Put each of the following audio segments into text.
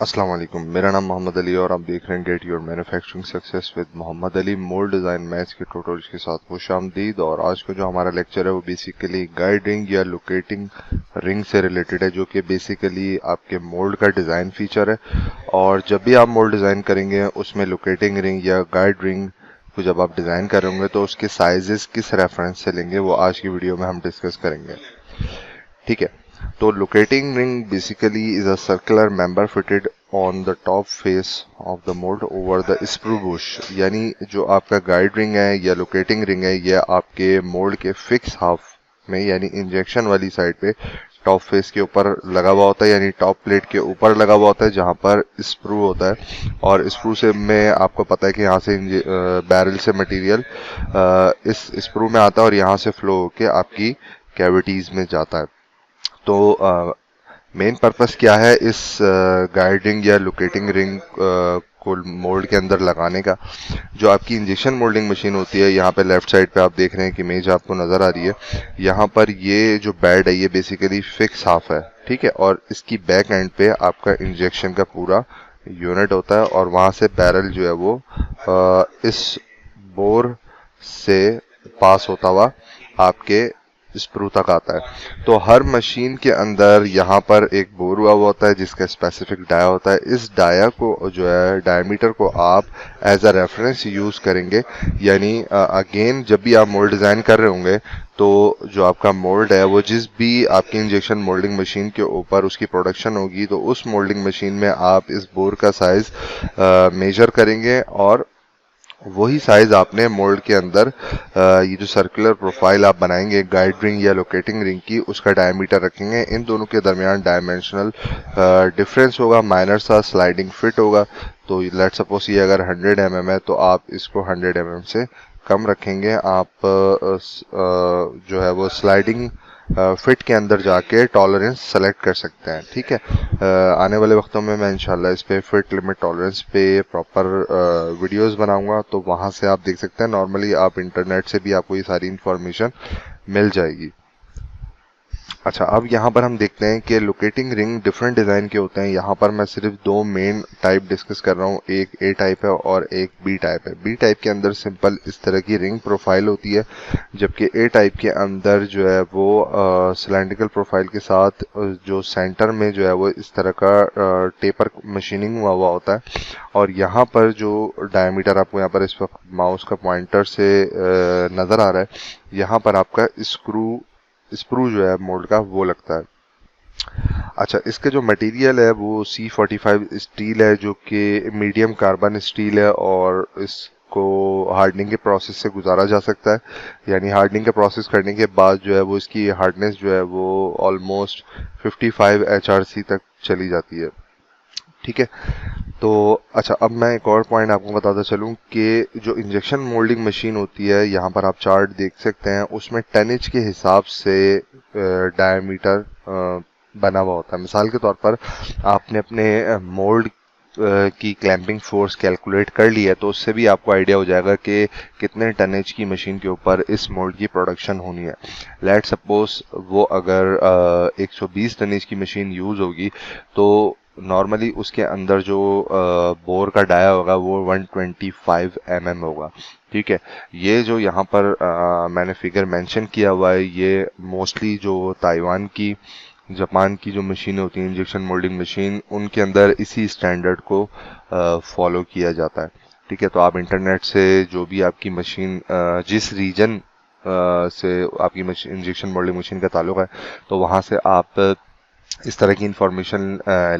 अस्सलाम वालेकुम। मेरा नाम मोहम्मद अली और आप देख रहे हैं get your manufacturing success with Mohammad Ali. Mould design maths के ट्यूटोरियल के साथ खुशामदीद। और आज का जो हमारा लेक्चर है वो बेसिकली गाइड रिंग या लोकेटिंग रिंग से रिलेटेड है, जो कि बेसिकली आपके मोल्ड का डिज़ाइन फीचर है। और जब भी आप मोल्ड डिज़ाइन करेंगे उसमें लोकेटिंग रिंग या गाइड रिंग को जब आप डिज़ाइन कर रहे होंगे तो उसके साइजेस किस रेफरेंस से लेंगे वो आज की वीडियो में हम डिस्कस करेंगे। ठीक है, तो locating ring basically is a circular member fitted on the top face of the mould over the sprue Bush. यानी जो आपका गाइड रिंग है या लोकेटिंग रिंग है, यह आपके मोल्ड के फिक्स हाफ में यानी इंजेक्शन वाली साइड पे टॉप फेस के ऊपर लगा हुआ होता है, यानी टॉप प्लेट के ऊपर लगा हुआ होता है जहां पर स्प्रू होता है। और स्प्रू से में आपको पता है कि यहाँ से बैरल से मटेरियल इस स्प्रू में आता है और यहाँ से फ्लो होके आपकी कैविटीज में जाता है। तो मेन पर्पस क्या है इस गाइडिंग या लोकेटिंग रिंग को मोल्ड के अंदर लगाने का। जो आपकी इंजेक्शन मोल्डिंग मशीन होती है, यहाँ पे लेफ्ट साइड पे आप देख रहे हैं कि इमेज आपको नजर आ रही है। यहाँ पर ये जो बेड है ये बेसिकली फिक्स हाफ है, ठीक है। और इसकी बैक एंड पे आपका इंजेक्शन का पूरा यूनिट होता है और वहां से बैरल जो है वो इस बोर से पास होता हुआ आपके स्प्रू तक आता है। तो हर मशीन के अंदर यहाँ पर एक बोर हुआ होता है जिसका स्पेसिफिक डाया होता है। इस डाया को जो है डायमीटर को आप एज अ रेफरेंस यूज करेंगे। यानी अगेन जब भी आप मोल्ड डिजाइन कर रहे होंगे तो जो आपका मोल्ड है वो जिस भी आपकी इंजेक्शन मोल्डिंग मशीन के ऊपर उसकी प्रोडक्शन होगी तो उस मोल्डिंग मशीन में आप इस बोर का साइज मेजर करेंगे और वही साइज आपने मोल्ड के अंदर ये जो सर्कुलर प्रोफाइल आप बनाएंगे गाइड रिंग या लोकेटिंग रिंग की, उसका डायमीटर रखेंगे। इन दोनों के दरमियान डायमेंशनल डिफरेंस होगा, माइनर सा स्लाइडिंग फिट होगा। तो लेट सपोज ये अगर 100 mm है तो आप इसको 100 mm से कम रखेंगे। आप जो है वो स्लाइडिंग फिट के अंदर जाके टॉलरेंस सेलेक्ट कर सकते हैं, ठीक है। आने वाले वक्तों में मैं इंशाल्लाह इस पे फिट लिमिट टॉलरेंस पे प्रॉपर वीडियोस बनाऊंगा, तो वहां से आप देख सकते हैं। नॉर्मली आप इंटरनेट से भी आपको ये सारी इंफॉर्मेशन मिल जाएगी। अच्छा, अब यहाँ पर हम देखते हैं कि लोकेटिंग रिंग डिफरेंट डिज़ाइन के होते हैं। यहाँ पर मैं सिर्फ दो मेन टाइप डिस्कस कर रहा हूँ, एक ए टाइप है और एक बी टाइप है। बी टाइप के अंदर सिंपल इस तरह की रिंग प्रोफाइल होती है, जबकि ए टाइप के अंदर जो है वो सिलेंड्रिकल प्रोफाइल के साथ जो सेंटर में जो है वो इस तरह का टेपर मशीनिंग हुआ हुआ होता है। और यहाँ पर जो डायमीटर आपको यहाँ पर इस वक्त माउस का पॉइंटर से नज़र आ रहा है, यहाँ पर आपका स्क्रू जो है मोल्ड का वो लगता है। अच्छा, इसके जो मटेरियल है वो C45 स्टील है, जो कि मीडियम कार्बन स्टील है और इसको हार्डनिंग के प्रोसेस से गुजारा जा सकता है। यानी हार्डनिंग का प्रोसेस करने के बाद जो है वो इसकी हार्डनेस जो है वो ऑलमोस्ट 55 HRC तक चली जाती है, ठीक है। तो अच्छा, अब मैं एक और पॉइंट आपको बताता चलूं कि जो इंजेक्शन मोल्डिंग मशीन होती है, यहाँ पर आप चार्ट देख सकते हैं, उसमें टनेज के हिसाब से डायमीटर बना हुआ होता है। मिसाल के तौर पर आपने अपने मोल्ड की क्लैंपिंग फोर्स कैलकुलेट कर ली है तो उससे भी आपको आइडिया हो जाएगा कि कितने टनेज की मशीन के ऊपर इस मोल्ड की प्रोडक्शन होनी है। लेट सपोज वो अगर 120 टनेज की मशीन यूज होगी तो नॉर्मली उसके अंदर जो बोर का डाया होगा वो 125 mm होगा, ठीक है। ये जो यहाँ पर मैंने फिगर मेंशन किया हुआ है, ये मोस्टली जो ताइवान की, जापान की जो मशीनें होती हैं इंजेक्शन मोल्डिंग मशीन, उनके अंदर इसी स्टैंडर्ड को फॉलो किया जाता है, ठीक है। तो आप इंटरनेट से जो भी आपकी मशीन जिस रीजन से आपकी इंजेक्शन मोल्डिंग मशीन का ताल्लुक है, तो वहाँ से आप इस तरह की इंफॉर्मेशन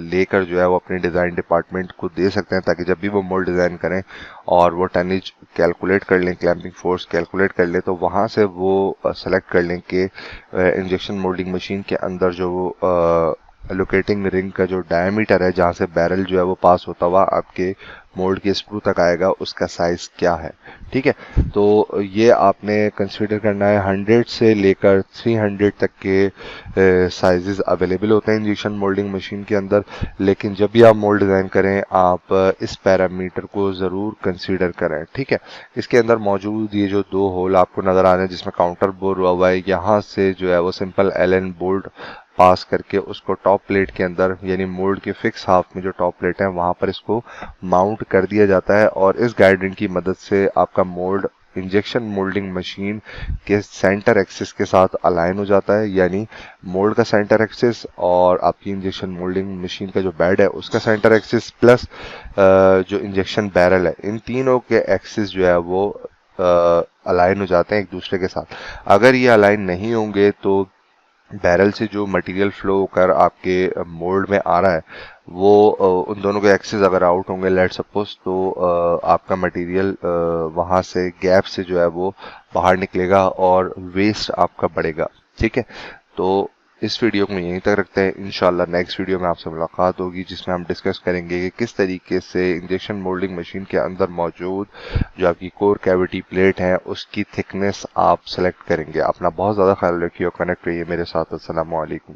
लेकर जो है वो अपने डिज़ाइन डिपार्टमेंट को दे सकते हैं, ताकि जब भी वो मोल्ड डिज़ाइन करें और वो टनेज कैलकुलेट कर लें, क्लैंपिंग फोर्स कैलकुलेट कर लें, तो वहाँ से वो सेलेक्ट कर लें कि इंजेक्शन मोल्डिंग मशीन के अंदर जो लोकेटिंग रिंग का जो डायमीटर है जहाँ से बैरल जो है वो पास होता हुआ आपके मोल्ड के स्क्रू तक आएगा, उसका साइज क्या है, ठीक है। तो ये आपने कंसीडर करना है। 100 से लेकर 300 तक के साइजेस अवेलेबल होते हैं इंजेक्शन मोल्डिंग मशीन के अंदर। लेकिन जब भी आप मोल्ड डिज़ाइन करें आप इस पैरामीटर को ज़रूर कंसीडर करें, ठीक है। इसके अंदर मौजूद ये जो दो होल आपको नज़र आ रहे हैं जिसमें काउंटर बोर हुआ हुआ है, यहाँ से जो है वो सिंपल एलन बोल्ट पास करके उसको टॉप प्लेट के अंदर यानी मोल्ड के फिक्स हाफ में जो टॉप प्लेट है वहां पर इसको माउंट कर दिया जाता है और इस गाइड रिंग की मदद से आपका मोल्ड इंजेक्शन मोल्डिंग मशीन के सेंटर एक्सिस के साथ अलाइन हो जाता है, यानी मोल्ड का सेंटर एक्सिस और आपकी इंजेक्शन मोल्डिंग मशीन का जो बेड है उसका सेंटर एक्सिस प्लस जो इंजेक्शन बैरल है, इन तीनों के एक्सिस जो है वो अलाइन हो जाते हैं एक दूसरे के साथ। अगर ये अलाइन नहीं होंगे तो बैरल से जो मटेरियल फ्लो होकर आपके मोल्ड में आ रहा है वो उन दोनों के एक्सिस अगर आउट होंगे लेट सपोज, तो आपका मटेरियल वहां से गैप से जो है वो बाहर निकलेगा और वेस्ट आपका बढ़ेगा। ठीक है, तो इस वीडियो को यहीं तक रखते हैं। इंशाल्लाह नेक्स्ट वीडियो में आपसे मुलाकात होगी जिसमें हम डिस्कस करेंगे कि किस तरीके से इंजेक्शन मोल्डिंग मशीन के अंदर मौजूद जो आपकी कोर कैविटी प्लेट है उसकी थिकनेस आप सेलेक्ट करेंगे। अपना बहुत ज़्यादा ख्याल रखिए और कनेक्ट रहिए मेरे साथ। अस्सलाम वालेकुम।